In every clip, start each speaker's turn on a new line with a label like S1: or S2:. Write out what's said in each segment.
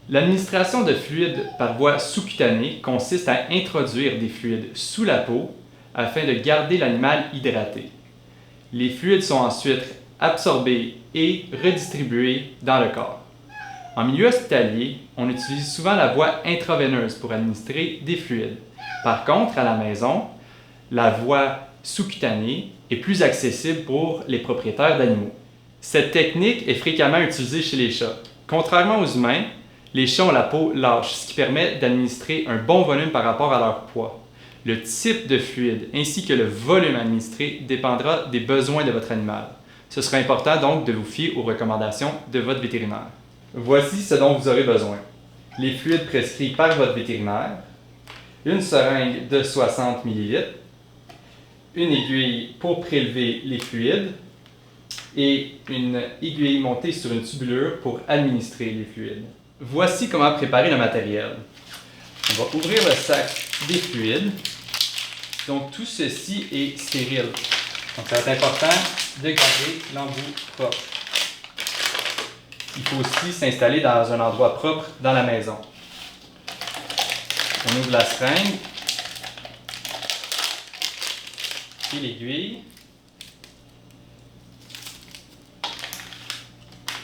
S1: L'administration de fluides par voie sous-cutanée consiste à introduire des fluides sous la peau afin de garder l'animal hydraté. Les fluides sont ensuite absorbés et redistribués dans le corps. En milieu hospitalier, on utilise souvent la voie intraveineuse pour administrer des fluides. Par contre, à la maison, la voie sous-cutanée est plus accessible pour les propriétaires d'animaux. Cette technique est fréquemment utilisée chez les chats. Contrairement aux humains, les chats ont la peau lâche, ce qui permet d'administrer un bon volume par rapport à leur poids. Le type de fluide ainsi que le volume administré dépendra des besoins de votre animal. Ce sera important donc de vous fier aux recommandations de votre vétérinaire. Voici ce dont vous aurez besoin. Les fluides prescrits par votre vétérinaire, une seringue de 60 ml, une aiguille pour prélever les fluides et une aiguille montée sur une tubulure pour administrer les fluides. Voici comment préparer le matériel. On va ouvrir le sac des fluides. Donc tout ceci est stérile. Donc ça va être important de garder l'embout propre. Il faut aussi s'installer dans un endroit propre dans la maison. On ouvre la seringue et l'aiguille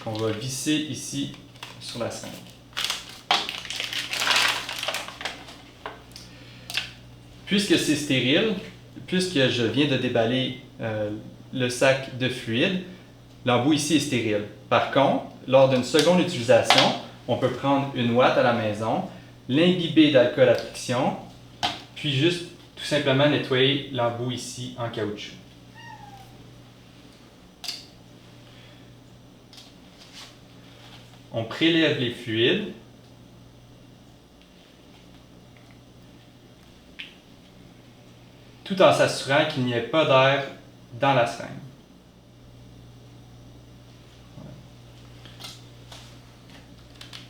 S1: qu'on va visser ici sur la seringue. Puisque c'est stérile, puisque je viens de déballer le sac de fluide, l'embout ici est stérile. Par contre, lors d'une seconde utilisation, on peut prendre une ouate à la maison, l'imbiber d'alcool à friction, puis juste tout simplement nettoyer l'embout ici en caoutchouc. On prélève les fluides. Tout en s'assurant qu'il n'y ait pas d'air dans la seringue.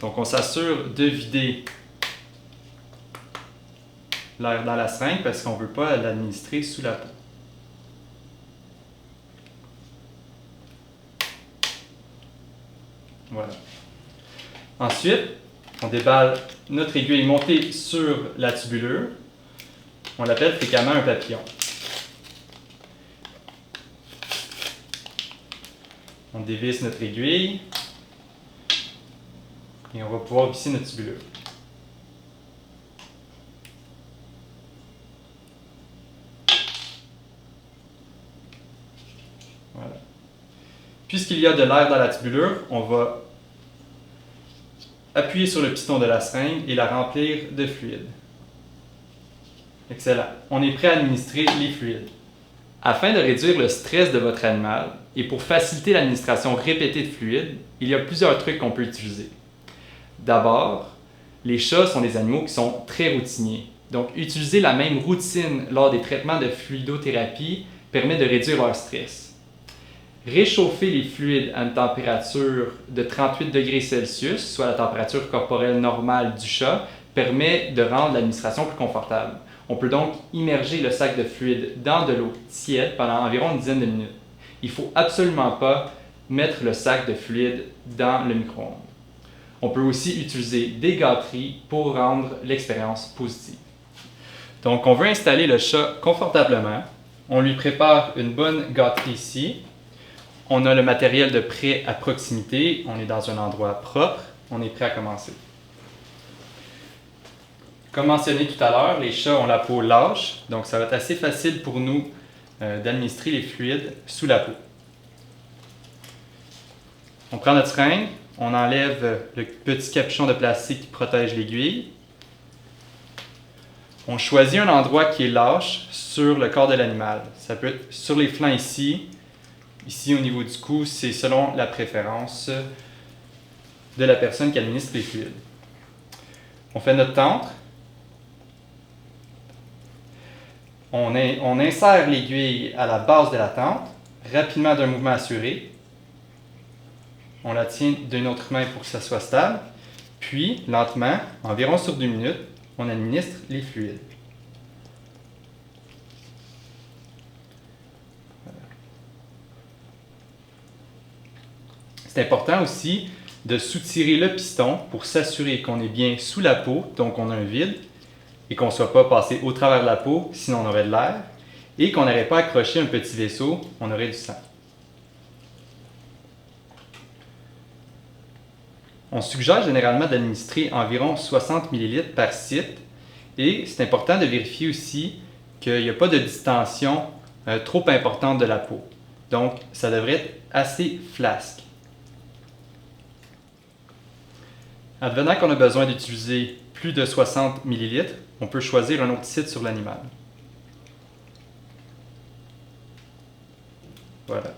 S1: Donc on s'assure de vider l'air dans la seringue parce qu'on ne veut pas l'administrer sous la peau. Voilà. Ensuite, on déballe notre aiguille montée sur la tubulure. On l'appelle fréquemment un papillon. On dévisse notre aiguille et on va pouvoir visser notre tubulure. Voilà. Puisqu'il y a de l'air dans la tubulure, on va appuyer sur le piston de la seringue et la remplir de fluide. Excellent. On est prêt à administrer les fluides. Afin de réduire le stress de votre animal et pour faciliter l'administration répétée de fluides, il y a plusieurs trucs qu'on peut utiliser. D'abord, les chats sont des animaux qui sont très routiniers. Donc, utiliser la même routine lors des traitements de fluidothérapie permet de réduire leur stress. Réchauffer les fluides à une température de 38 degrés Celsius, soit la température corporelle normale du chat, permet de rendre l'administration plus confortable. On peut donc immerger le sac de fluide dans de l'eau tiède pendant environ une dizaine de minutes. Il ne faut absolument pas mettre le sac de fluide dans le micro-ondes. On peut aussi utiliser des gâteries pour rendre l'expérience positive. Donc, on veut installer le chat confortablement. On lui prépare une bonne gâterie ici. On a le matériel de prêt à proximité. On est dans un endroit propre. On est prêt à commencer. Comme mentionné tout à l'heure, les chats ont la peau lâche, donc ça va être assez facile pour nous d'administrer les fluides sous la peau. On prend notre seringue, on enlève le petit capuchon de plastique qui protège l'aiguille. On choisit un endroit qui est lâche sur le corps de l'animal. Ça peut être sur les flancs ici. Ici, au niveau du cou, c'est selon la préférence de la personne qui administre les fluides. On fait notre tente. On insère l'aiguille à la base de la tente, rapidement d'un mouvement assuré. On la tient d'une autre main pour que ça soit stable. Puis, lentement, environ sur 2 minutes, on administre les fluides. C'est important aussi de soutirer le piston pour s'assurer qu'on est bien sous la peau, donc on a un vide, et qu'on ne soit pas passé au travers de la peau, sinon on aurait de l'air, et qu'on n'aurait pas accroché un petit vaisseau, on aurait du sang. On suggère généralement d'administrer environ 60 ml par site, et c'est important de vérifier aussi qu'il n'y a pas de distension trop importante de la peau. Donc, ça devrait être assez flasque. Advenant qu'on a besoin d'utiliser plus de 60 ml, on peut choisir un autre site sur l'animal. Voilà.